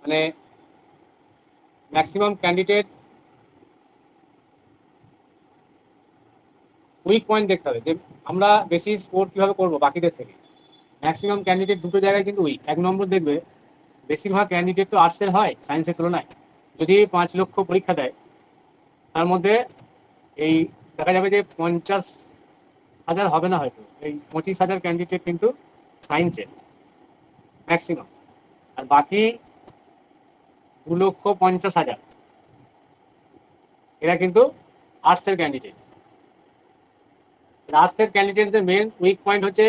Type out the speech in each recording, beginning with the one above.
মানে maximum candidate weak point দেখতে হবে যে আমরা বেশি স্কোর কিভাবে করবো বাকিদের থেকে। ম্যাক্সিমাম ক্যান্ডিডেট দুটো জায়গায় কিন্তু উইক। এক নম্বর দেখবে বেশিরভাগ ক্যান্ডিডেট তো আর্টসের হয় সায়েন্সের তুলনায়। যদি 5 লক্ষ পরীক্ষা দেয় তার মধ্যে এই দেখা যাবে যে 50,000 হবে না, হয়তো এই 25,000 ক্যান্ডিডেট কিন্তু সায়েন্সের ম্যাক্সিমাম। আর বাকি 2,50,000 এরা কিন্তু আর্টসের ক্যান্ডিডেট। আর্টসের ক্যান্ডিডেটদের মেন উইক পয়েন্ট হচ্ছে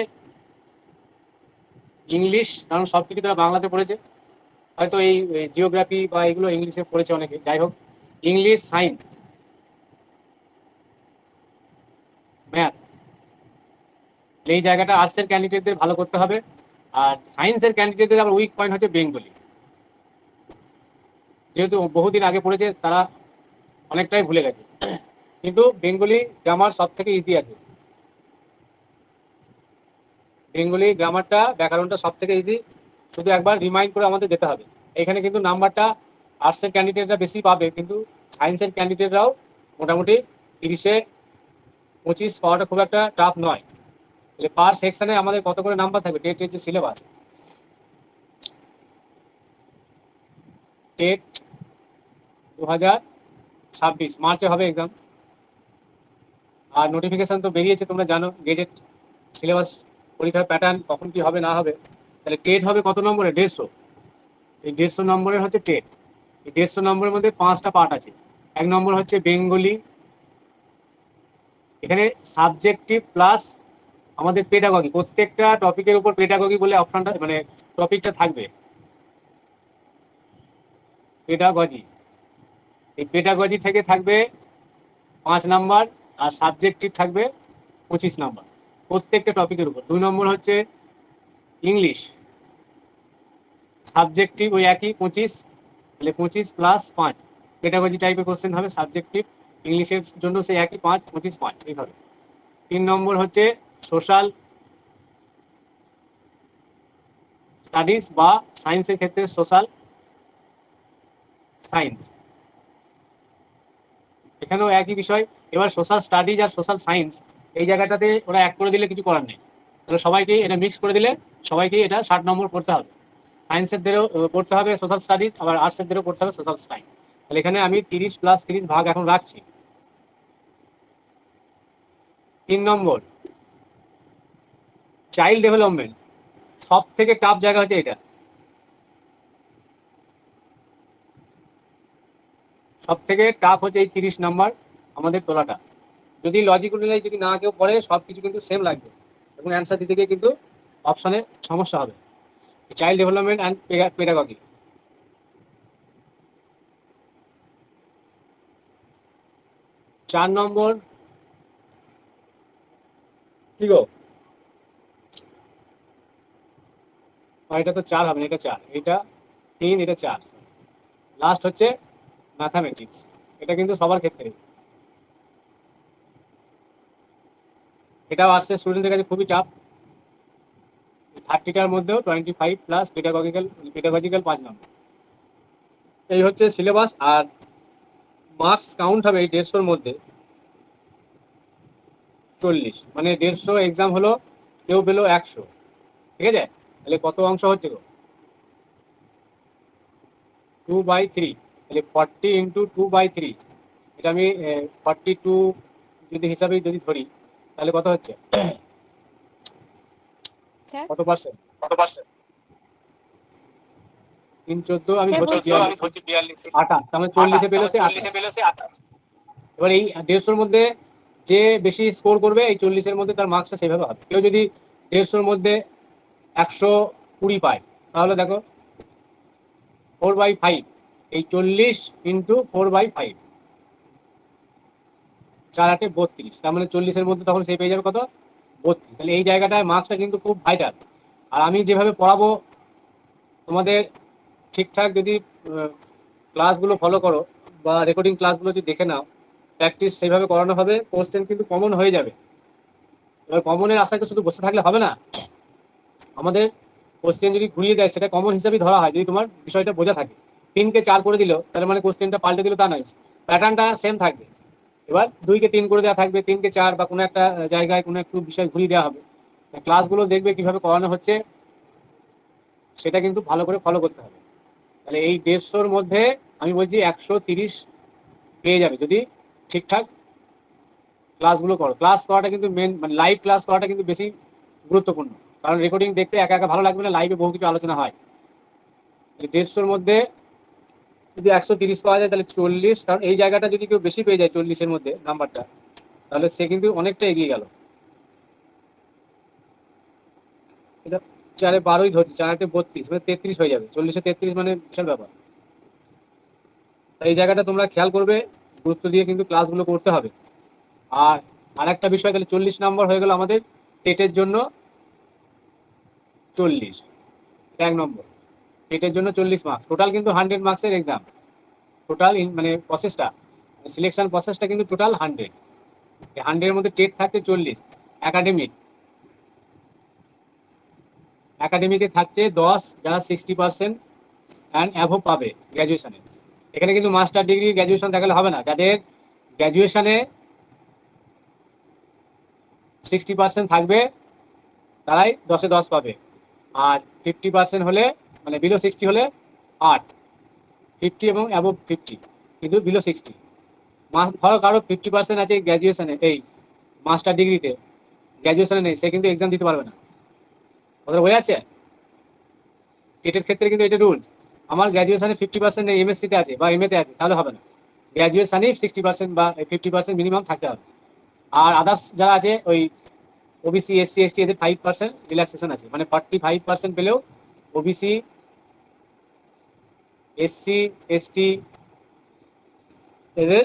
ইংলিশ, কারণ সবকিছু তারা বাংলাতে পড়েছে, হয়তো এই জিওগ্রাফি বা এগুলো ইংলিশে পড়েছে অনেকে, যাই হোক ইংলিশ, সায়েন্স, ম্যাথ, এই জায়গাটা আর্টসের ক্যান্ডিডেটদের ভালো করতে হবে। আর সায়েন্সের ক্যান্ডিডেটদের আবার উইক পয়েন্ট হচ্ছে বেঙ্গলি, যেহেতু বহুদিন আগে পড়েছে তারা অনেকটাই ভুলে গেছে। কিন্তু বেঙ্গলি গ্রামার সব থেকে ইজি আছে, বেঙ্গলি গ্রামারটা ব্যাকরণটা সব থেকে ইজি, শুধু একবার রিমাইন্ড করে আমাদের যেতে হবে। এখানে কিন্তু নাম্বারটা আর্টসের ক্যান্ডিডেটরা বেশি পাবে, কিন্তু সায়েন্সের ক্যান্ডিডেটরাও মোটামুটি 30-এ 25 পাওয়াটা খুব একটা টাফ নয়। তাহলে পার সেকশনে আমাদের কত করে নাম্বার থাকবে? টেটের যে সিলেবাস, টেট 2026 মার্চে হবে এক্সাম। আর নোটিফিকেশন তো বেরিয়েছে, তোমরা জানো গেজেট সিলেবাস, পরীক্ষার প্যাটার্ন কখন কি হবে না হবে। তাহলে টেট হবে কত নম্বরে? 150। এই 150 নম্বরের হচ্ছে টেট। এই 150 নম্বরের মধ্যে 5টা পার্ট আছে। এক নম্বর হচ্ছে বেঙ্গলি, এখানে সাবজেক্টিভ প্লাস আমাদের পেডাগগি, প্রত্যেকটা টপিকের উপর পেডাগগি বলে অপশনটা মানে টপিকটা থাকবে, পেডাগজি। এই পেডাগজি থেকে থাকবে 5 নাম্বার, আর সাবজেক্টিভ থাকবে 25 নাম্বার প্রত্যেকটা টপিকের উপর। 2 নম্বর হচ্ছে ইংলিশ, সাবজেক্টিভ ওই একই 25, তাহলে 25 প্লাস 5 পেডাগজি টাইপের কোশ্চেন হবে সাবজেক্টিভ। ইংলিশের জন্য সেই একই 5, 25, 5 এইভাবে। 3 নম্বর হচ্ছে সোশ্যাল স্টাডিজ বা সায়েন্সের ক্ষেত্রে সোশ্যাল সায়েন্স, এখানেও একই বিষয়। এবার সোশ্যাল স্টাডিজ আর সোশ্যাল সায়েন্স এই জায়গাটাতে ওরা এক করে দিলে কিছু করার নেই, তাহলে সবাইকে এটা মিক্স করে দিলে সবাইকে এটা 60 নম্বর পড়তে হবে। সায়েন্সের দেরও পড়তে হবে সোশ্যাল স্টাডিজ, আবার আর্টসের দেরও পড়তে হবে সোশ্যাল সায়েন্স। তাহলে এখানে আমি 30 + 30 ভাগ এখন রাখছি। 3 নম্বর চাইল্ড ডেভেলপমেন্ট, সব থেকে টাফ জায়গা হচ্ছে এটা, সব থেকে টাফ হচ্ছে এই 30 নাম্বার আমাদের তোলাটা। যদি লজিক অনুযায়ী যদি না কেউ পড়ে সবকিছু কিন্তু সেম লাগবে, এবং অ্যান্সার দিতে গিয়ে কিন্তু অপশনে সমস্যা হবে। Child development and pedagogy. 4 নম্বর কি গো, এটা তো 4 হবে না, এটা 4, এটা 3, এটা 4। লাস্ট হচ্ছে ম্যাথামেটিক্স, এটা কিন্তু সবার ক্ষেত্রে, এটাও আসছে স্টুডেন্টের কাছে খুবই টাফ। 30টার মধ্যেও 25 প্লাস পেডাগজিক্যাল 5 নম্বর। এই হচ্ছে সিলেবাস। আর মার্কস কাউন্ট হবে এই 150-র মধ্যে 40, মানে 150 এক্সাম হলো, কেউ পেলো 100, ঠিক আছে? তাহলে কত অংশ হচ্ছে গো? 2/3, তাহলে 40 × 2/3, এটা আমি 42 যদি হিসাবে যদি ধরি তাহলে কত হচ্ছে, স্যার কত পার্সেন্ট? 3 14 আমি স্যার ধরছি বলছি 42, 28, তার মানে 40-এ পেলো সে 28। এবার এই 150-র মধ্যে যে বেশি স্কোর করবে এই 40-এর মধ্যে তার মার্কসটা সেভাবে হবে। কেউ যদি 150-র মধ্যে 120 পায়, তাহলে দেখো 4/5, এই 40 × 4/5, 4 8 32, তার মানে 40-এর মধ্যে তখন সে পেয়ে যাবে কত? 32। তাহলে এই জায়গাটায় মার্কসটা কিন্তু খুব ভাইটাল। আর আমি যেভাবে পড়াবো তোমাদের ঠিকঠাক যদি ক্লাসগুলো ফলো করো বা রেকর্ডিং ক্লাসগুলো যদি দেখে নাও, প্র্যাকটিস সেইভাবে করানো হবে, কোশ্চেন কিন্তু কমন হয়ে যাবে। এবার কমনের আশাকে শুধু বসে থাকলে হবে না, আমাদের কোশ্চেন যদি ঘুরিয়ে দেয় সেটা কমন হিসাবেই ধরা হয় যদি তোমার বিষয়টা বোঝা থাকে। 3 কে 4 করে দিল, তাহলে মানে কোশ্চেনটা পাল্টে দিল তা নয়, প্যাটার্নটা সেম থাকবে। এবার 2 কে 3 করে দেওয়া থাকবে, 3 কে 4 বা কোনো একটা জায়গায় কোনো একটু বিষয় ঘুরিয়ে দেওয়া হবে। ক্লাসগুলো দেখবে কিভাবে করানো হচ্ছে, সেটা কিন্তু ভালো করে ফলো করতে হবে। তাহলে এই 150-র মধ্যে আমি বলছি 130 পেয়ে যাবে যদি ঠিকঠাক ক্লাসগুলো করো। ক্লাস করাটা কিন্তু মেন, মানে লাইভ ক্লাস করাটা কিন্তু বেশি গুরুত্বপূর্ণ, কারণ রেকর্ডিং দেখতে একা একা ভালো লাগবে না, লাইভে বহু কিছু আলোচনা হয়। 150-র মধ্যে যদি 130 পাওয়া যায় তাহলে 40, কারণ এই জায়গাটা যদি কেউ বেশি পেয়ে যায় 40-এর মধ্যে নাম্বারটা, তাহলে সে কিন্তু অনেকটা এগিয়ে গেল। এটা 4-এ 12ই ধরছি, 4-8-এ 32 মানে 33 হয়ে যাবে, 40-এ 33 মানে বিশাল ব্যাপার। তাই এই জায়গাটা তোমরা খেয়াল করবে, গুরুত্ব দিয়ে কিন্তু ক্লাসগুলো করতে হবে। আর আরেকটা বিষয়, তাহলে 40 নম্বর হয়ে গেল আমাদের টেটের জন্য 40, 1 নম্বর টেটের জন্য 40 মার্কস টোটাল, কিন্তু 100 মার্কসের এক্সাম টোটাল, মানে প্রসেসটা, সিলেকশন প্রসেসটা কিন্তু টোটাল 100। 100-এর মধ্যে টেট থাকছে 40, একাডেমিক একাডেমিকে থাকছে 10, যারা 60% অ্যান্ড অ্যাভো পাবে গ্র্যাজুয়েশনে। এখানে কিন্তু মাস্টার ডিগ্রি গ্র্যাজুয়েশন দেখালে হবে না, যাদের গ্র্যাজুয়েশনে 60% থাকবে তারাই 10-এ 10 পাবে। আর 50% হলে, মানে বিলো 60 হলে 8, 50 এবং অ্যাবভ 50, কিন্তু বিলো 60। ধরো কারো 50% আছে গ্র্যাজুয়েশনে, এই মাস্টার ডিগ্রিতে, গ্র্যাজুয়েশনে নেই, সে কিন্তু এক্সাম দিতে পারবে না। ওদের হয়ে আছে টেটের ক্ষেত্রে কিন্তু এটা রুলস। আমার গ্র্যাজুয়েশনে 50% নেই, এমএসসিতে আছে বা এমএতে আছে, তাহলে হবে না। গ্র্যাজুয়েশনে 60% বা 50% মিনিমাম থাকতে হবে। আর আদার্স যারা আছে, ওই ওবিসি, এসসি, এসটি, এদের 5% রিল্যাক্সেশন আছে, মানে 45% পেলেও ওবিসি, এসসি, এসটি এদের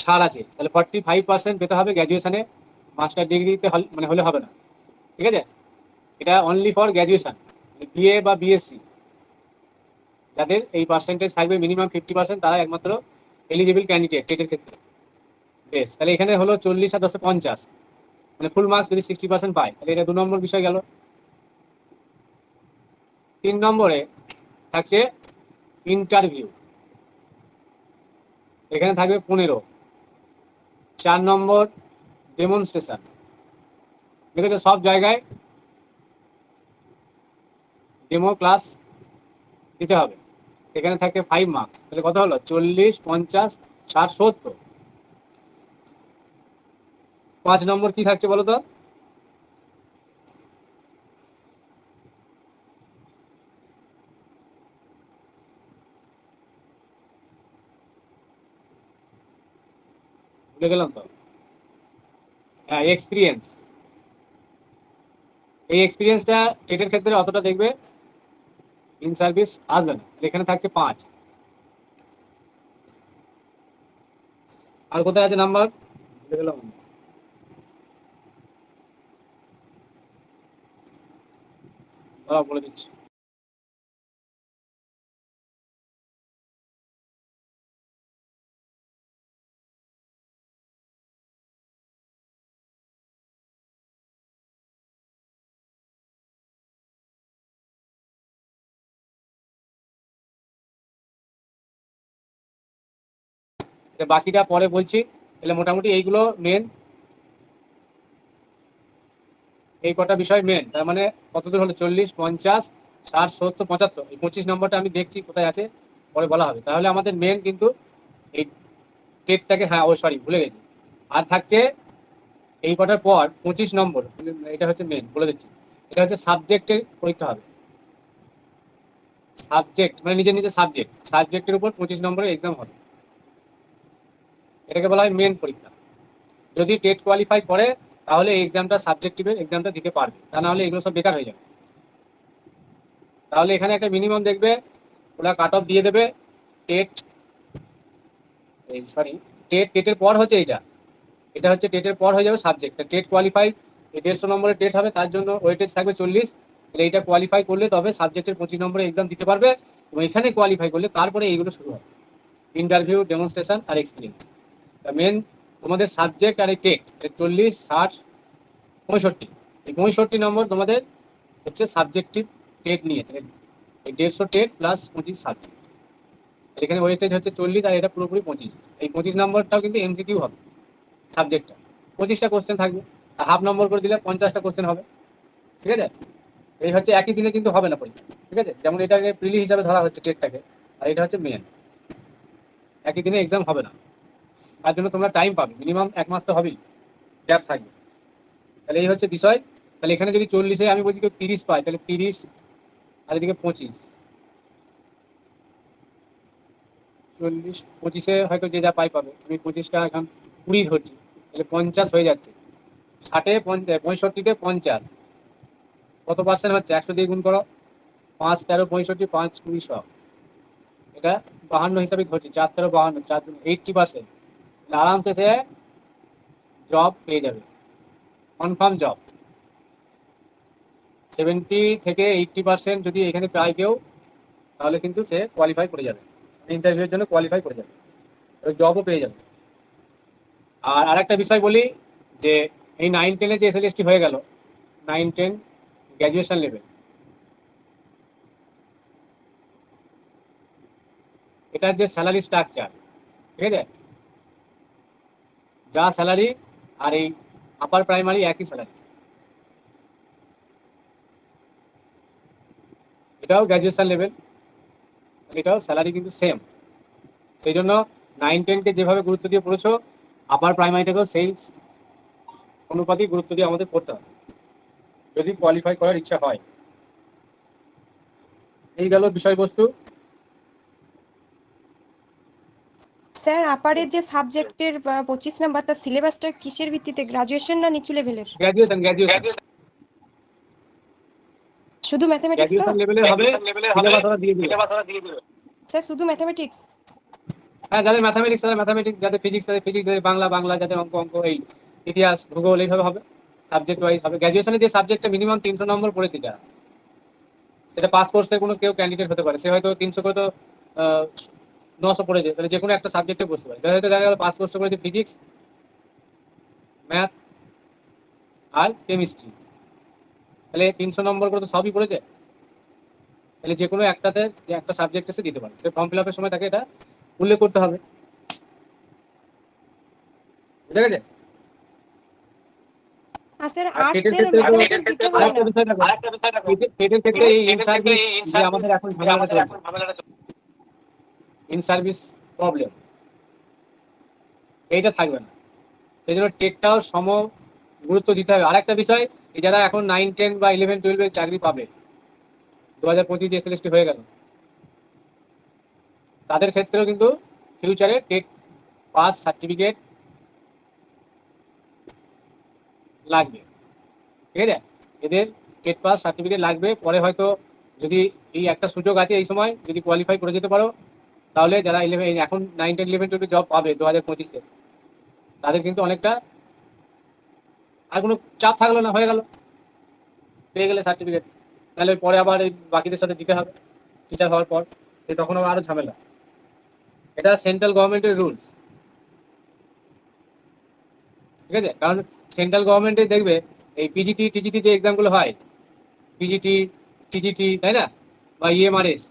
ছাড় আছে। তাহলে 45% পেতে হবে গ্র্যাজুয়েশনে, মাস্টার ডিগ্রিতে মানে হলে হবে না। ঠিক আছে, এটা অনলি ফর গ্র্যাজুয়েশন, বিএ বা বিএসসি, যাদের এই পার্সেন্টেজ থাকবে মিনিমাম 50%, তারা একমাত্র এলিজিবল ক্যান্ডিডেট টেটের ক্ষেত্রে। বেশ, তাহলে এখানে হলো 40 আর 10-এ 50, মানে ফুল মার্কস যদি 60% পায়, তাহলে এটা 2 নম্বর বিষয় গেল। 3 নম্বরে থাকছে ইন্টারভিউ, এখানে থাকবে 15। 4 নম্বর ডেমনস্ট্রেশন, দেখেছো সব জায়গায় ডেমো ক্লাস দিতে হবে, সেখানে থাকছে 5 মার্কস, তাহলে কত হলো 40, 50, 60, 70। 5 নম্বর কি থাকছে বলো তো? ভুলে গেলাম তো। হ্যাঁ, এক্সপিরিয়েন্স। এই এক্সপিরিয়েন্সটা টেটের ক্ষেত্রে অতটা দেখবে ইন সার্ভিস আসবে না, এখানে থাকছে 5। আর কোথায় আছে নাম্বার ভুলে গেলাম, বলে দিচ্ছি। বাকিটা পরে বলছি। তাহলে মোটামুটি এইগুলো মেন, এই কটা বিষয় মেন। তার মানে কতদূর হলো 40, 50, 60, 70, 75, এই 25 নম্বরটা আমি দেখছি কোথায় আছে, পরে বলা হবে। তাহলে আমাদের মেন কিন্তু এই টেটটাকে, হ্যাঁ ও সরি ভুলে গেছি, আর থাকছে এই কটার পর 25 নম্বর, এটা হচ্ছে মেন, বলে দিচ্ছি। এটা হচ্ছে সাবজেক্টের পরীক্ষা হবে। সাবজেক্ট মানে নিজের নিজের সাবজেক্টের উপর 25 নম্বরের এক্সাম হবে, এটাকে বলা হয় মেন পরীক্ষা। যদি টেট কোয়ালিফাই করে তাহলে এই এক্সামটা, সাবজেক্টিভের এক্সামটা দিতে পারবে, তা না হলে এগুলো সব বেকার হয়ে যাবে। তাহলে এখানে একটা মিনিমাম দেখবে, ওরা কাট অফ দিয়ে দেবে। টেট, এই সরি, টেটের পর হচ্ছে এইটা, এটা হচ্ছে টেটের পর হয়ে যাবে সাবজেক্ট। টেট কোয়ালিফাই, এই 150 নম্বরের টেট হবে, তার জন্য ওয়েটেজ থাকবে 40। তাহলে এইটা কোয়ালিফাই করলে তবে সাবজেক্টের 25 নম্বরের এক্সাম দিতে পারবে, এবং এখানে কোয়ালিফাই করলে তারপরে এইগুলো শুরু হবে, ইন্টারভিউ, ডেমনস্ট্রেশন আর এক্সপিরিয়েন্স। মেন তোমাদের সাবজেক্ট আর এই টেট, 40, 60, 65, এই 65 নম্বর তোমাদের হচ্ছে সাবজেক্টিভ টেট নিয়ে। এই 150 টেট প্লাস 25 সাবজেক্ট। এখানে ওয়েটেজ হচ্ছে 40 আর এটা পুরোপুরি 25। এই 25 নম্বরটাও কিন্তু এমসিকিউ হবে সাবজেক্টটা। 25টা কোশ্চেন থাকবে, আর হাফ নম্বর করে দিলে 50টা কোশ্চেন হবে। ঠিক আছে, এই হচ্ছে একই দিনে কিন্তু হবে না পরীক্ষা। ঠিক আছে, যেমন এটাকে প্রিলি হিসাবে ধরা হচ্ছে টেটটাকে, আর এটা হচ্ছে মেন। একই দিনে এক্সাম হবে না, তার জন্য তোমরা টাইম পাবে, মিনিমাম 1 মাস তো হবেই, গ্যাপ থাকবে। তাহলে এই হচ্ছে বিষয়। তাহলে এখানে যদি 40-এ আমি বলছি কেউ 30 পায়, তাহলে 30 আর এদিকে 25, 40 25-এ হয়তো যে যা পাই পাবে। আমি 25টা এখন 20 ধরছি, তাহলে 50 হয়ে যাচ্ছে। 60-এ 65-তে 50 কত পার্সেন্ট হচ্ছে? 100 দিয়ে গুণ করো, 5 13 65, 5 20 100, এটা 52 হিসাবে ধরছি। 4 13 52, 4 80%। আরামসে সে জব পেয়ে যাবে, কনফার্ম জব। 70 থেকে 80% যদি এখানে পায় কেউ, তাহলে কিন্তু সে কোয়ালিফাই করে যাবে, ইন্টারভিউর জন্য কোয়ালিফাই করে যাবে, জবও পেয়ে যাবে। আর আরেকটা বিষয় বলি, যে এই 9-10-এ যে এসএলএসটি হয়ে গেল, 9-10 গ্র্যাজুয়েশন লেভেল, এটার যে স্যালারি স্ট্রাকচার, ঠিক আছে, যা স্যালারি আর এই আপার প্রাইমারি একই স্যালারি, এটাও গ্র্যাজুয়েশন লেভেল, এটাও স্যালারি কিন্তু সেম। সেই জন্য 9-10-কে যেভাবে গুরুত্ব দিয়ে পড়েছো, আপার প্রাইমারিটাকেও সেই অনুপাতিক গুরুত্ব দিয়ে আমাদের পড়তে হবে, যদি কোয়ালিফাই করার ইচ্ছা হয়। এই গেল বিষয়বস্তু। স্যার আপারের যে সাবজেক্টের 25 নাম্বার, তার সিলেবাসটা কিসের ভিত্তিতে, গ্রাজুয়েশন না নিচু লেভেলের? গ্র্যাজুয়েশন গ্র্যাজুয়েশন শুধু ম্যাথমেটিক্স তো? গ্র্যাজুয়েশন লেভেলের হবে, সিলেবাস ওরা দিয়ে দিবে। স্যার শুধু ম্যাথমেটিক্স? হ্যাঁ, যাদের ম্যাথামেটিক্স তাদের ম্যাথামেটিক্স, যাদের ফিজিক্স তাদের ফিজিক্স, যাদের বাংলা বাংলা, যাদের অঙ্ক অঙ্ক, এই ইতিহাস ভূগোল, এইভাবে হবে, সাবজেক্ট ওয়াইজ হবে। গ্র্যাজুয়েশনে যে সাবজেক্টটা মিনিমাম 300 নম্বর পড়েছে যারা, সেটা পাস কোর্সে কোনো কেউ ক্যান্ডিডেট হতে পারে। সে হয়তো 300 করে তো 900 পড়েছে, তাহলে যে কোনো একটা সাবজেক্টে বসতে পারে। হয়তো দেখা গেল পাস কোর্সে করেছে ফিজিক্স, ম্যাথ আর কেমিস্ট্রি, তাহলে 300 নম্বর করে তো সবই পড়েছে। তাহলে যে কোনো একটাতে, যে একটা সাবজেক্ট এসে দিতে পারে, সে ফর্ম ফিল আপের সময় তাকে এটা উল্লেখ করতে হবে। বুঝা গেছে? আর স্যার আর টেটের আর্টসদের ক্ষেত্রে তো ম্যাথমেটিক্স দিতে হয় আরেকটা না? বিষয় দেখো, টেটের ক্ষেত্রে এই ইন সার্ভিস যে আমাদের এখন ঝামেলাটা চলছে, ইন সার্ভিস প্রবলেম, এইটা থাকবে না। সেই জন্য টেটটাও সম গুরুত্ব দিতে হবে। আরেকটা বিষয়, এই যারা এখন 9-10 বা 11-12 চাকরি পাবে, 2025 যে এসএলএসটি হয়ে গেল, তাদের ক্ষেত্রেও কিন্তু ফিউচারে টেট পাস সার্টিফিকেট লাগবে। ঠিক আছে, এদের টেট পাস সার্টিফিকেট লাগবে। পরে হয়তো যদি এই একটা সুযোগ আছে, এই সময় যদি কোয়ালিফাই করে যেতে পারো, তাহলে যারা 11 এখন 9-10 11-12 জব পাবে 2025-এ, তাদের কিন্তু অনেকটা আর কোনো চাপ থাকলো না, হয়ে গেল, পেয়ে গেলে সার্টিফিকেট। তাহলে পরে আবার এই বাকিদের সাথে দিতে হবে টিচার হওয়ার পর, তখন আবার আরো ঝামেলা। এটা সেন্ট্রাল গভর্নমেন্টের রুল। ঠিক আছে, কারণ সেন্ট্রাল গভর্নমেন্টে দেখবে এই পিজিটি টিজিটি যে এক্সামগুলো হয়, পিজিটি টিজিটি, তাই না, বা ইএমআরএস,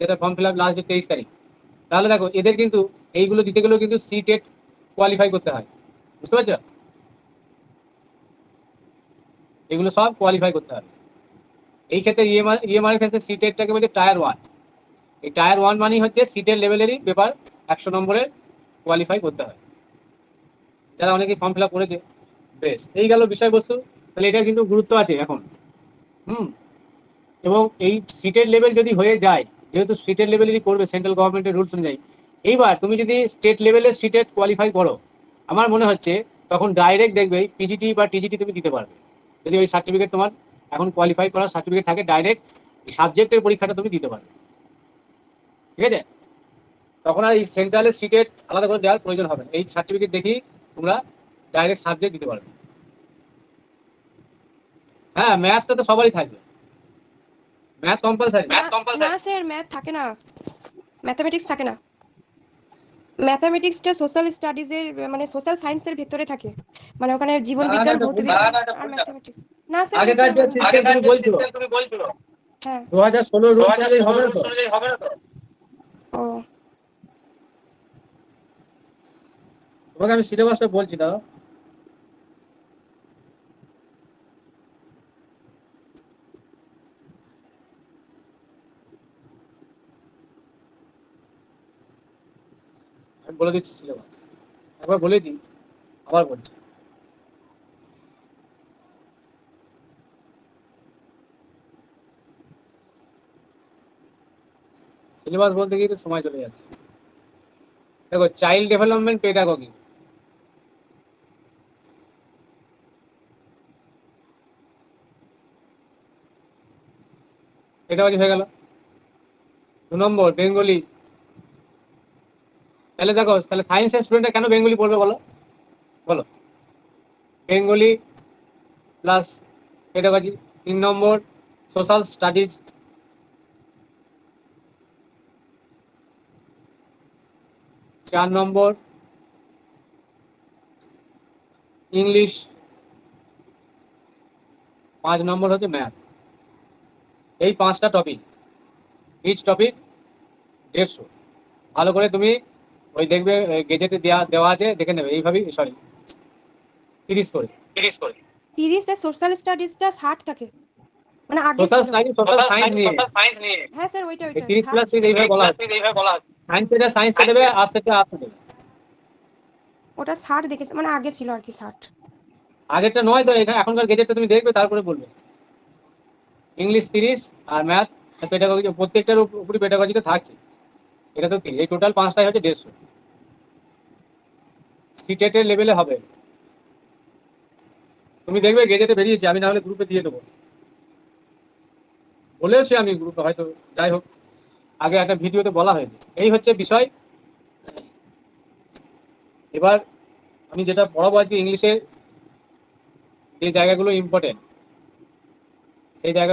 যেটা form fill up last date 23 তারিখ, তাহলে দেখো এদের কিন্তু এইগুলো দিতে গেলেও কিন্তু সি টেট কোয়ালিফাই করতে হয়। বুঝতে পারছো? এগুলো সব কোয়ালিফাই করতে হবে। এই ক্ষেত্রে ইএমআর ক্ষেত্রে সি টেটটাকে বলছে টায়ার 1। এই টায়ার 1 মানেই হচ্ছে সিটের লেভেলেরই পেপার, 100 নম্বরের কোয়ালিফাই করতে হয়। যারা অনেকেই ফর্ম ফিল আপ করেছে, বেশ, এই গেল বিষয়বস্তু। তাহলে এটার কিন্তু গুরুত্ব আছে এখন। হুম। এবং এই সিটের লেভেল যদি হয়ে যায়, যেহেতু সিটের লেভেলেরই করবে সেন্ট্রাল গভর্নমেন্টের রুলস অনুযায়ী, এইবার তুমি যদি স্টেট লেভেলের সিটেট কোয়ালিফাই করো, আমার মনে হচ্ছে তখন ডাইরেক্ট দেখবে পিজিটি বা টিজিটি তুমি দিতে পারবে, যদি ওই সার্টিফিকেট তোমার এখন কোয়ালিফাই করার সার্টিফিকেট থাকে, ডাইরেক্ট সাবজেক্টের পরীক্ষাটা তুমি দিতে পারবে। ঠিক আছে, তখন আর এই সেন্ট্রালের সিটেট আলাদা করে দেওয়ার প্রয়োজন হবে না, এই সার্টিফিকেট দেখি তোমরা ডাইরেক্ট সাবজেক্ট দিতে পারবে। হ্যাঁ, ম্যাথটা তো সবারই থাকবে, ম্যাথ কম্পালসারি। না স্যার, ম্যাথ থাকে না, ম্যাথমেটিক্স থাকে না। ম্যাথমেটিক্সটা সোশ্যাল স্টাডিজের মানে সোশ্যাল সায়েন্সের ভিতরে থাকে, মানে ওখানে জীবন বিজ্ঞান, ভৌত বিজ্ঞান আর ম্যাথমেটিক্স। না স্যার, আগেকার যে সিস্টেম তুমি বলছো, হ্যাঁ 2016 রুলস অনুযায়ী হবে না তো? ও তোমাকে আমি সিলেবাসটা বলছি, দাও। আমি বলে দিচ্ছি সিলেবাস, একবার বলেছি আবার বলছি। সিলেবাস বলতে গিয়ে তো সময় চলে যাচ্ছে। দেখো, চাইল্ড ডেভেলপমেন্ট পেডাগজি, পেডাগজি হয়ে গেল। 2 নম্বর বেঙ্গলি। তাহলে দেখো, তাহলে সায়েন্সের স্টুডেন্টরা কেন বেঙ্গলি পড়বে বলো, বলো। Bengali plus pedagogy. 3 নম্বর সোশ্যাল স্টাডিজ। 4 নম্বর ইংলিশ। 5 নম্বর হচ্ছে ম্যাথ। এই 5টা টপিক, ইচ টপিক 150। ভালো করে তুমি ওই দেখবে গেজেটে দেওয়া দেওয়া আছে, দেখে নেবে এইভাবেই, সরি 30 করে। 30 এ সোশ্যাল স্টাডিজটা 60 থাকে, মানে আগে সোশ্যাল ছিল। স্টাডিজ, সোশ্যাল সায়েন্স নিয়ে হ্যাঁ স্যার, ওইটা এই ওইটা 30 60 প্লাস ছিল। এইভাবে বলা হচ্ছে। সায়েন্স এটা সায়েন্সটা দেবে, আর্টস এটা আর্টস দেবে। ওটা 60 দেখেছে, মানে আগে ছিল আর কি 60। আগেরটা নয় তো, এখানে এখনকার গেজেটটা তুমি দেখবে, তারপরে বলবে। ইংলিশ 30 আর ম্যাথ পেডাগজি, প্রত্যেকটার উপরই পেডাগজিতে থাকছে। এটা তো কি, এই টোটাল 5টাই হচ্ছে 150। সিটেটের লেভেলে হবে। তুমি দেখবে গেজেটে বেরিয়েছে, আমি না হলে গ্রুপে দিয়ে দেবো, বলেওছি আমি গ্রুপে হয়তো। যাই হোক, আগে একটা ভিডিওতে বলা হয়েছে। এই হচ্ছে বিষয়। এবার আমি যেটা পড়াবো আজকে, ইংলিশের যে জায়গাগুলো ইম্পর্টেন্ট সেই জায়গা